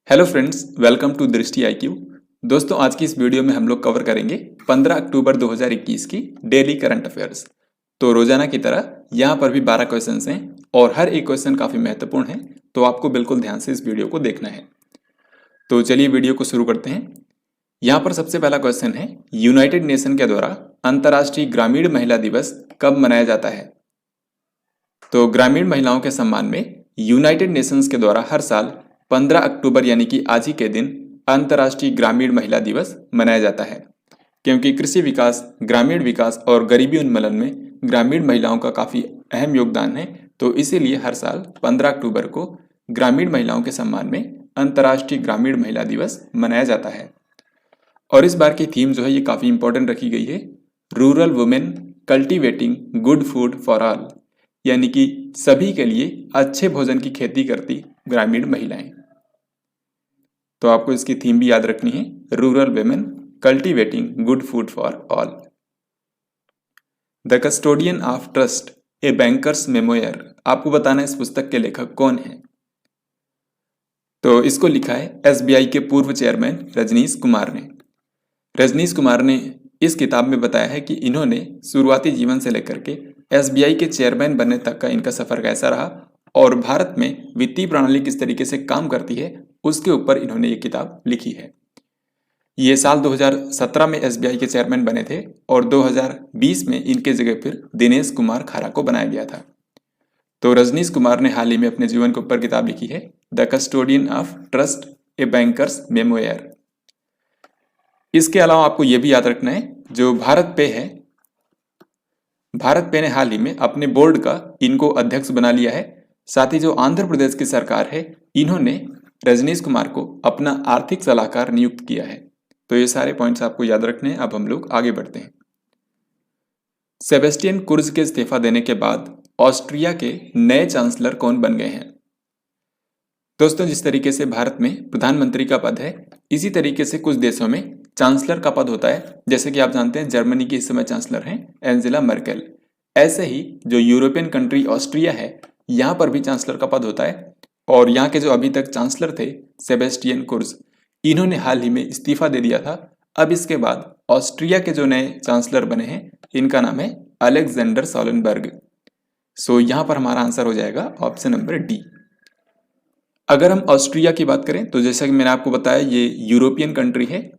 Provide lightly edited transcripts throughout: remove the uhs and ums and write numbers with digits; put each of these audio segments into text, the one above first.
Hello friends, welcome to दृष्टि IQ. दोस्तों, आज की इस वीडियो में हम लोग कवर करेंगे 15 अक्टूबर 2021 की डेली करंट अफेयर्स। तो रोजाना की तरह यहाँ पर भी 12 क्वेश्चंस हैं और हर एक क्वेश्चन काफ़ी महत्वपूर्ण है, तो आपको बिल्कुल ध्यान से इस वीडियो को देखना है। तो चलिए वीडियो को शुरू करते हैं। यहाँ पर सबसे पहला क्वेश्चन है, यूनाइटेड नेशन के द्वारा अंतर्राष्ट्रीय ग्रामीण महिला दिवस कब मनाया जाता है? तो ग्रामीण महिलाओं के सम्मान में यूनाइटेड नेशंस के द्वारा हर साल 15 अक्टूबर यानी कि आज ही के दिन अंतर्राष्ट्रीय ग्रामीण महिला दिवस मनाया जाता है, क्योंकि कृषि विकास, ग्रामीण विकास और गरीबी उन्मूलन में ग्रामीण महिलाओं का काफ़ी अहम योगदान है। तो इसीलिए हर साल 15 अक्टूबर को ग्रामीण महिलाओं के सम्मान में अंतर्राष्ट्रीय ग्रामीण महिला दिवस मनाया जाता है। और इस बार की थीम जो है ये काफ़ी इंपॉर्टेंट रखी गई है, rural women cultivating good food for all, यानी कि सभी के लिए अच्छे भोजन की खेती करती ग्रामीण महिलाएं। तो आपको इसकी थीम भी याद रखनी है, rural women cultivating good food for all. The custodian of trust a banker's memoir, आपको बताना है इस पुस्तक के लेखक कौन है। तो इसको लिखा है एसबीआई के पूर्व चेयरमैन रजनीश कुमार ने। रजनीश कुमार ने इस किताब में बताया है कि इन्होंने शुरुआती जीवन से लेकर के एसबीआई के चेयरमैन बनने तक का इनका सफर कैसा रहा और भारत में वित्तीय प्रणाली किस तरीके से काम करती है, उसके ऊपर इन्होंने ये किताब लिखी है। ये साल 2017 में एसबीआई के चेयरमैन बने थे और 2020 में इनके जगह फिर दिनेश कुमार खारा को बनाया गया था। तो रजनीश कुमार ने हाल ही में अपने जीवन के ऊपर किताब लिखी है, the custodian of trust a banker's memoir. इसके अलावा आपको यह भी याद रखना है, जो भारत पे है, भारत पे ने हाल ही में अपने बोर्ड का इनको अध्यक्ष बना लिया है। साथ ही जो आंध्र प्रदेश की सरकार है, इन्होंने रजनीश कुमार को अपना आर्थिक सलाहकार नियुक्त किया है। तो ये सारे पॉइंट्स आपको याद रखने हैं। अब हम लोग आगे बढ़ते हैं। सेबेस्टियन कुर्ज के इस्तीफा देने के बाद ऑस्ट्रिया के नए चांसलर कौन बन गए हैं? दोस्तों, जिस तरीके से भारत में प्रधानमंत्री का पद है, इसी तरीके से कुछ देशों में चांसलर का पद होता है। जैसे कि आप जानते हैं जर्मनी की इस समय चांसलर हैं एंजेला मर्केल। ऐसे ही जो यूरोपियन कंट्री ऑस्ट्रिया है, यहाँ पर भी चांसलर का पद होता है। और यहाँ के जो अभी तक चांसलर थे सेबेस्टियन कुर्ज, इन्होंने हाल ही में इस्तीफा दे दिया था। अब इसके बाद ऑस्ट्रिया के जो नए चांसलर बने हैं, इनका नाम है अलेक्जेंडर सोलनबर्ग। सो यहाँ पर हमारा आंसर हो जाएगा ऑप्शन नंबर डी। अगर हम ऑस्ट्रिया की बात करें तो जैसा कि मैंने आपको बताया, ये यूरोपियन कंट्री है।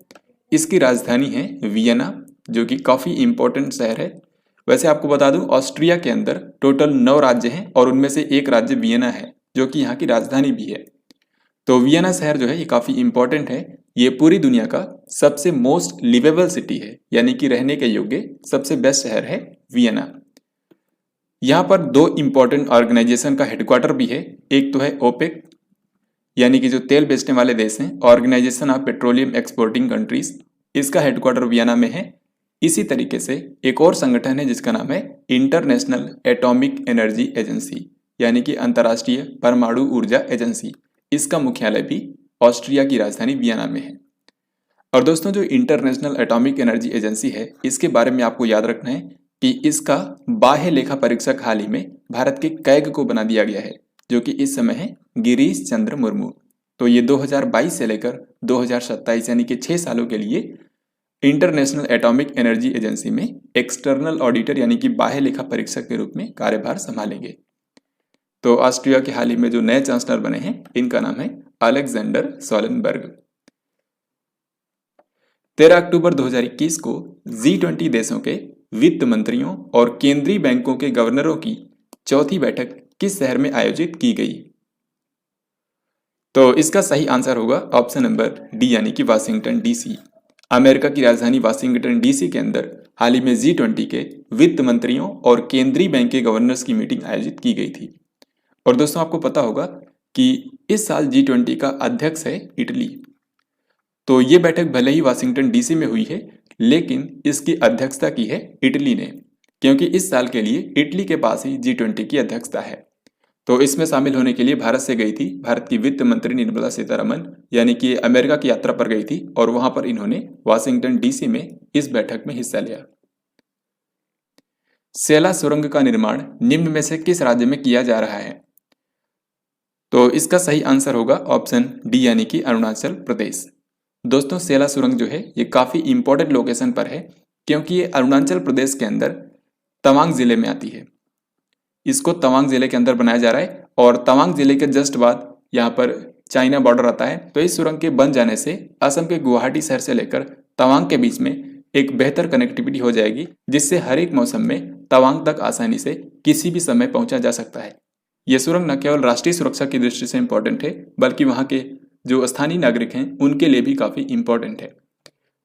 इसकी राजधानी है वियना, जो कि काफ़ी इंपॉर्टेंट शहर है। वैसे आपको बता दूं, ऑस्ट्रिया के अंदर टोटल 9 राज्य हैं और उनमें से एक राज्य वियना है, जो कि यहाँ की राजधानी भी है। तो वियना शहर जो है ये काफ़ी इंपॉर्टेंट है। ये पूरी दुनिया का सबसे मोस्ट लिवेबल सिटी है, यानी कि रहने के योग्य सबसे बेस्ट शहर है वियना। यहाँ पर 2 इंपॉर्टेंट ऑर्गेनाइजेशन का हेडक्वार्टर भी है। एक तो है ओपेक, यानी कि जो तेल बेचने वाले देश हैं, organization of petroleum exporting countries, इसका हेडक्वार्टर वियना में है। इसी तरीके से एक और संगठन है जिसका नाम है इंटरनेशनल एटॉमिक एनर्जी एजेंसी, यानी कि अंतर्राष्ट्रीय परमाणु ऊर्जा एजेंसी। इसका मुख्यालय भी ऑस्ट्रिया की राजधानी वियना में है। और दोस्तों, जो इंटरनेशनल एटॉमिक एनर्जी एजेंसी है, इसके बारे में आपको याद रखना है कि इसका बाह्य लेखा परीक्षक हाल ही में भारत के कैग को बना दिया गया है, जो कि इस समय है गिरीश चंद्र मुर्मू। तो ये 2022 से लेकर 2027 यानी कि 6 सालों के लिए इंटरनेशनल एटॉमिक एनर्जी एजेंसी में एक्सटर्नल ऑडिटर यानी कि बाह्य लेखा परीक्षक के रूप में कार्यभार संभालेंगे। तो ऑस्ट्रिया के हाल ही में जो नए चांसलर बने हैं, इनका नाम है अलेक्जेंडर सोलनबर्ग। 13 अक्टूबर 2021 को G20 देशों के वित्त मंत्रियों और केंद्रीय बैंकों के गवर्नरों की चौथी बैठक किस शहर में आयोजित की गई? तो इसका सही आंसर होगा ऑप्शन नंबर डी, यानी कि वाशिंगटन डीसी। अमेरिका की राजधानी वाशिंगटन डीसी के अंदर हाल ही में G20 के वित्त मंत्रियों और केंद्रीय बैंक के गवर्नर्स की मीटिंग आयोजित की गई थी। और दोस्तों, आपको पता होगा कि इस साल G20 का अध्यक्ष है इटली। तो ये बैठक भले ही वाशिंगटन डीसी में हुई है, लेकिन इसकी अध्यक्षता की है इटली ने, क्योंकि इस साल के लिए इटली के पास ही G20 की अध्यक्षता है। तो इसमें शामिल होने के लिए भारत से गई थी भारत की वित्त मंत्री निर्मला सीतारमण, यानी कि अमेरिका की यात्रा पर गई थी और वहां पर इन्होंने वाशिंगटन डीसी में इस बैठक में हिस्सा लिया। सेला सुरंग का निर्माण निम्न में से किस राज्य में किया जा रहा है? तो इसका सही आंसर होगा ऑप्शन डी यानी कि अरुणाचल प्रदेश। दोस्तों सेला सुरंग जो है ये काफ़ी इंपॉर्टेंट लोकेशन पर है क्योंकि ये अरुणाचल प्रदेश के अंदर तवांग जिले में आती है। इसको तवांग जिले के अंदर बनाया जा रहा है और तवांग जिले के जस्ट बाद यहाँ पर चाइना बॉर्डर आता है। तो इस सुरंग के बन जाने से असम के गुवाहाटी शहर से लेकर तवांग के बीच में एक बेहतर कनेक्टिविटी हो जाएगी, जिससे हर एक मौसम में तवांग तक आसानी से किसी भी समय पहुंचा जा सकता है। यह सुरंग न केवल राष्ट्रीय सुरक्षा की दृष्टि से इम्पोर्टेंट है बल्कि वहाँ के जो स्थानीय नागरिक हैं उनके लिए भी काफ़ी इम्पोर्टेंट है।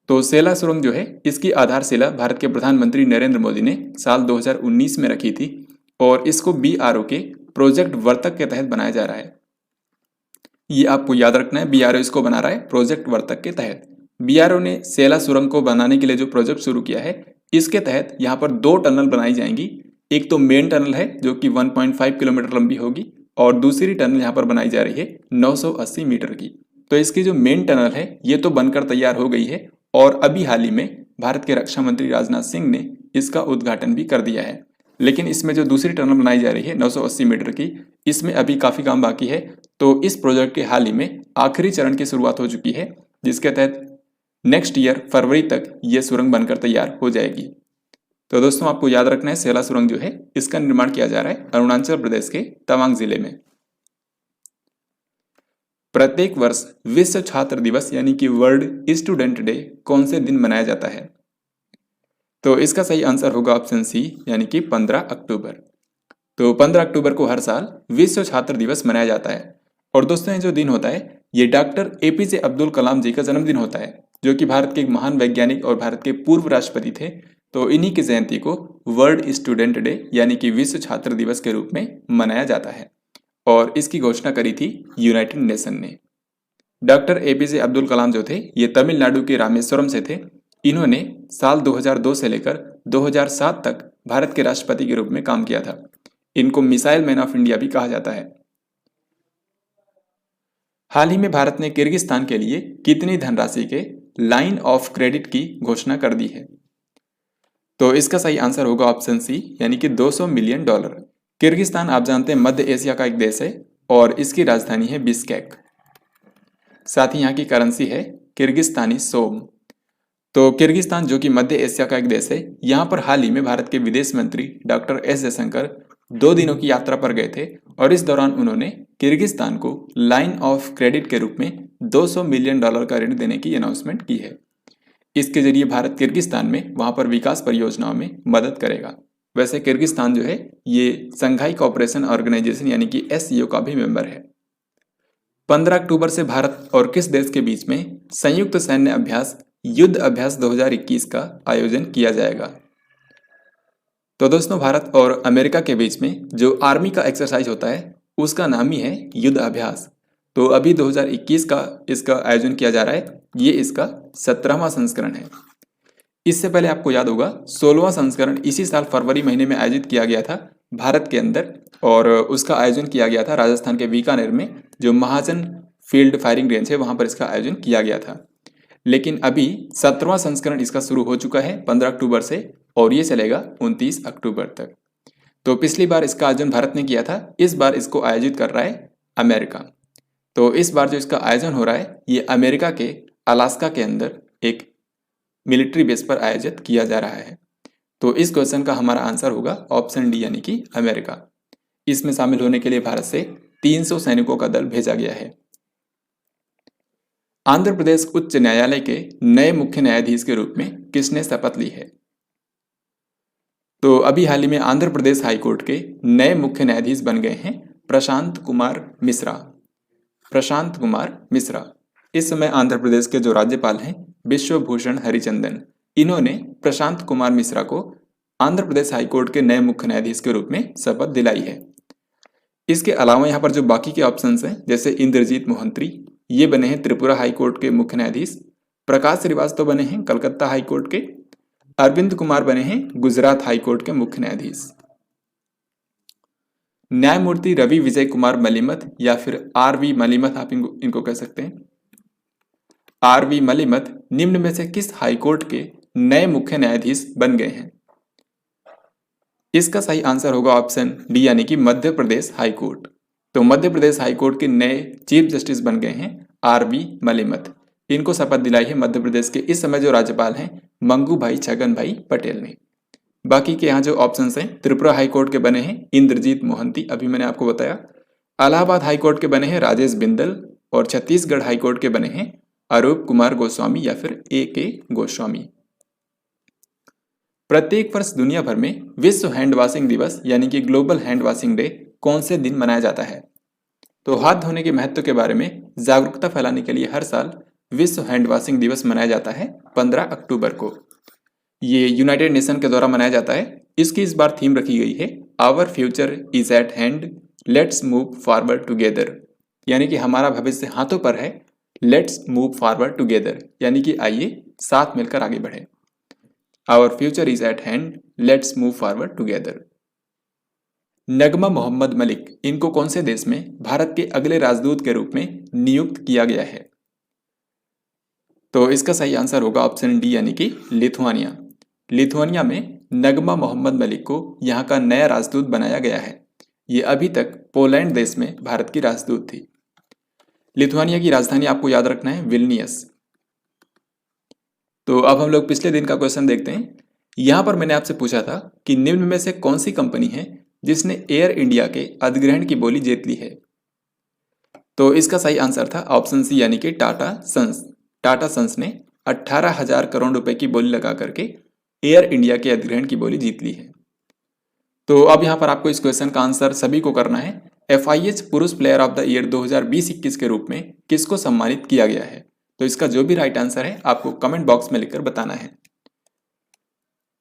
तो सेला सुरंग जो है इसकी आधारशिला भारत के प्रधानमंत्री नरेंद्र मोदी ने साल 2019 में रखी थी और इसको BRO के प्रोजेक्ट वर्तक के तहत बनाया जा रहा है। ये आपको याद रखना है, BRO इसको बना रहा है प्रोजेक्ट वर्तक के तहत। BRO ने सेला सुरंग को बनाने के लिए जो प्रोजेक्ट शुरू किया है, इसके तहत यहाँ पर 2 टनल बनाई जाएंगी। एक तो मेन टनल है जो कि 1.5 किलोमीटर लंबी होगी और दूसरी टनल यहाँ पर बनाई जा रही है 980 मीटर की। तो इसकी जो मेन टनल है ये तो बनकर तैयार हो गई है और अभी हाल ही में भारत के रक्षा मंत्री राजनाथ सिंह ने इसका उद्घाटन भी कर दिया है। लेकिन इसमें जो दूसरी टनल बनाई जा रही है 980 मीटर की, इसमें अभी काफ़ी काम बाकी है। तो इस प्रोजेक्ट के हाल ही में आखिरी चरण की शुरुआत हो चुकी है, जिसके तहत नेक्स्ट ईयर फरवरी तक ये सुरंग बनकर तैयार हो जाएगी। तो दोस्तों आपको याद रखना है सेला सुरंग जो है इसका निर्माण किया जा रहा है अरुणाचल प्रदेश के तवांग जिले में। प्रत्येक वर्ष विश्व छात्र दिवस यानी कि वर्ल्ड स्टूडेंट डे कौन से दिन मनाया जाता है? तो इसका सही आंसर होगा ऑप्शन सी यानी कि 15 अक्टूबर। तो 15 अक्टूबर को हर साल विश्व छात्र दिवस मनाया जाता है। और दोस्तों ये जो दिन होता है ये डॉक्टर APJ अब्दुल कलाम जी का जन्मदिन होता है, जो कि भारत के एक महान वैज्ञानिक और भारत के पूर्व राष्ट्रपति थे। तो इन्हीं की जयंती को वर्ल्ड स्टूडेंट डे यानी कि विश्व छात्र दिवस के रूप में मनाया जाता है और इसकी घोषणा करी थी यूनाइटेड नेशन ने। डॉक्टर APJ अब्दुल कलाम जो थे ये तमिलनाडु के रामेश्वरम से थे। इन्होंने साल 2002 से लेकर 2007 तक भारत के राष्ट्रपति के रूप में काम किया था। इनको मिसाइल मैन ऑफ इंडिया भी कहा जाता है। हाल ही में भारत ने किर्गिस्तान के लिए कितनी धनराशि के लाइन ऑफ क्रेडिट की घोषणा कर दी है? तो इसका सही आंसर होगा ऑप्शन सी यानी कि $200 मिलियन। किर्गिस्तान आप जानते हैं मध्य एशिया का एक देश है और इसकी राजधानी है बिश्केक। साथ ही यहाँ की करेंसी है किर्गिस्तानी सोम। तो किर्गिस्तान जो कि मध्य एशिया का एक देश है, यहाँ पर हाल ही में भारत के विदेश मंत्री डॉक्टर S जयशंकर 2 दिनों की यात्रा पर गए थे और इस दौरान उन्होंने किर्गिस्तान को लाइन ऑफ क्रेडिट के रूप में $200 मिलियन का ऋण देने की अनाउंसमेंट की है। इसके जरिए भारत किर्गिस्तान में वहाँ पर विकास परियोजनाओं में मदद करेगा। वैसे किर्गिस्तान जो है ये शंघाई कोऑपरेशन ऑर्गेनाइजेशन यानी कि SCO का भी मेंबर है। 15 अक्टूबर से भारत और किस देश के बीच में संयुक्त सैन्य अभ्यास युद्ध अभ्यास 2021 का आयोजन किया जाएगा? तो दोस्तों भारत और अमेरिका के बीच में जो आर्मी का एक्सरसाइज होता है उसका नाम ही है युद्ध अभ्यास। तो अभी 2021 का इसका आयोजन किया जा रहा है। ये इसका 17वां संस्करण है। इससे पहले आपको याद होगा 16वां संस्करण इसी साल फरवरी महीने में आयोजित किया गया था भारत के अंदर और उसका आयोजन किया गया था राजस्थान के बीकानेर में, जो महाजन फील्ड फायरिंग रेंज है वहां पर इसका आयोजन किया गया था। लेकिन अभी 17वां संस्करण इसका शुरू हो चुका है 15 अक्टूबर से और ये चलेगा 29 अक्टूबर तक। तो पिछली बार इसका आयोजन भारत ने किया था, इस बार इसको आयोजित कर रहा है अमेरिका। तो इस बार जो इसका आयोजन हो रहा है ये अमेरिका के अलास्का के अंदर एक मिलिट्री बेस पर आयोजित किया जा रहा है। तो इस क्वेश्चन का हमारा आंसर होगा ऑप्शन डी यानी कि अमेरिका। इसमें शामिल होने के लिए भारत से 300 सैनिकों का दल भेजा गया है। आंध्र प्रदेश उच्च न्यायालय के नए मुख्य न्यायाधीश के रूप में किसने शपथ ली है? तो अभी हाल ही में आंध्र प्रदेश हाईकोर्ट के नए मुख्य न्यायाधीश बन गए हैं प्रशांत कुमार मिश्रा। प्रशांत कुमार मिश्रा इस समय आंध्र प्रदेश के जो राज्यपाल हैं विश्वभूषण हरिचंदन, इन्होंने प्रशांत कुमार मिश्रा को आंध्र प्रदेश हाईकोर्ट के नए मुख्य न्यायाधीश के रूप में शपथ दिलाई है। इसके अलावा यहाँ पर जो बाकी के ऑप्शंस हैं जैसे इंद्रजीत मोहंती, ये बने हैं त्रिपुरा हाईकोर्ट के मुख्य न्यायाधीश। प्रकाश श्रीवास्तव बने हैं कलकत्ता हाईकोर्ट के। अरविंद कुमार बने हैं गुजरात हाईकोर्ट के मुख्य न्यायाधीश। न्यायमूर्ति रवि विजय कुमार मलिमथ या फिर RV मलिमथ, आप इनको कह सकते हैं। RV मलिमथ निम्न में से किस हाईकोर्ट के नए मुख्य न्यायाधीश बन गए हैं? इसका सही आंसर होगा ऑप्शन डी यानी कि मध्य प्रदेश हाईकोर्ट। तो मध्य प्रदेश हाईकोर्ट के नए चीफ जस्टिस बन गए हैं आर.वी. मलिमथ। इनको शपथ दिलाई है मध्य प्रदेश के इस समय जो राज्यपाल हैं मंगू भाई छगन भाई पटेल ने। बाकी के यहाँ जो ऑप्शंस हैं, त्रिपुरा हाईकोर्ट के बने हैं इंद्रजीत मोहंती, अभी मैंने आपको बताया। इलाहाबाद हाईकोर्ट के बने हैं राजेश बिंदल और छत्तीसगढ़ हाईकोर्ट के बने हैं अरूप कुमार गोस्वामी या फिर A.K. गोस्वामी। प्रत्येक वर्ष दुनिया भर में विश्व हैंड वॉशिंग दिवस यानी कि ग्लोबल हैंड वॉशिंग डे कौन से दिन मनाया जाता है? तो हाथ धोने के महत्व के बारे में जागरूकता फैलाने के लिए हर साल विश्व हैंड वॉशिंग दिवस मनाया जाता है 15 अक्टूबर को। ये यूनाइटेड नेशन के द्वारा मनाया जाता है। इसकी इस बार थीम रखी गई है our future is at hand, let's move forward together, यानी कि हमारा भविष्य हाथों पर है, लेट्स मूव फॉरवर्ड टुगेदर, यानी कि आइए साथ मिलकर आगे बढ़े। Our future is at hand, let's move forward together. Nagma Mohammad Malik, इनको कौन से देश में भारत के अगले राजदूत के रूप में नियुक्त किया गया है? तो इसका सही आंसर होगा ऑप्शन डी यानी कि लिथुआनिया। लिथुआनिया में नगमा मोहम्मद मलिक को यहाँ का नया राजदूत बनाया गया है। ये अभी तक पोलैंड देश में भारत की राजदूत थी। लिथुआनिया की राजधानी आपको याद रखना है विल्नियस। तो अब हम लोग पिछले दिन का क्वेश्चन देखते हैं। यहाँ पर मैंने आपसे पूछा था कि निम्न में से कौन सी कंपनी है जिसने एयर इंडिया के अधिग्रहण की बोली जीत ली है? तो इसका सही आंसर था ऑप्शन सी यानी कि टाटा सन्स। टाटा सन्स ने 18,000 करोड़ रुपए की बोली लगा करके एयर इंडिया के अधिग्रहण की बोली जीत ली है। तो अब यहाँ पर आपको इस क्वेश्चन का आंसर सभी को करना है। FIH पुरुष प्लेयर ऑफ द ईयर 2020-21 के रूप में किसको सम्मानित किया गया है? तो इसका जो भी राइट आंसर है आपको कमेंट बॉक्स में लिखकर बताना है।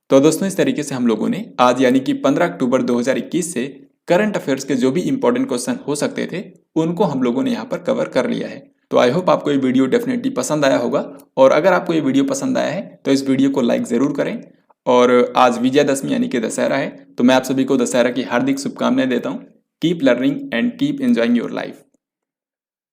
तो दोस्तों इस तरीके से हम लोगों ने आज यानी कि 15 अक्टूबर 2021 से करंट अफेयर्स के जो भी इंपॉर्टेंट क्वेश्चन हो सकते थे उनको हम लोगों ने यहाँ पर कवर कर लिया है। तो आई होप आपको ये वीडियो डेफिनेटली पसंद आया होगा, और अगर आपको ये वीडियो पसंद आया है तो इस वीडियो को लाइक ज़रूर करें। और आज विजयादशमी यानी कि दशहरा है, तो मैं आप सभी को दशहरा की हार्दिक शुभकामनाएं देता हूँ। Keep learning and keep enjoying your life.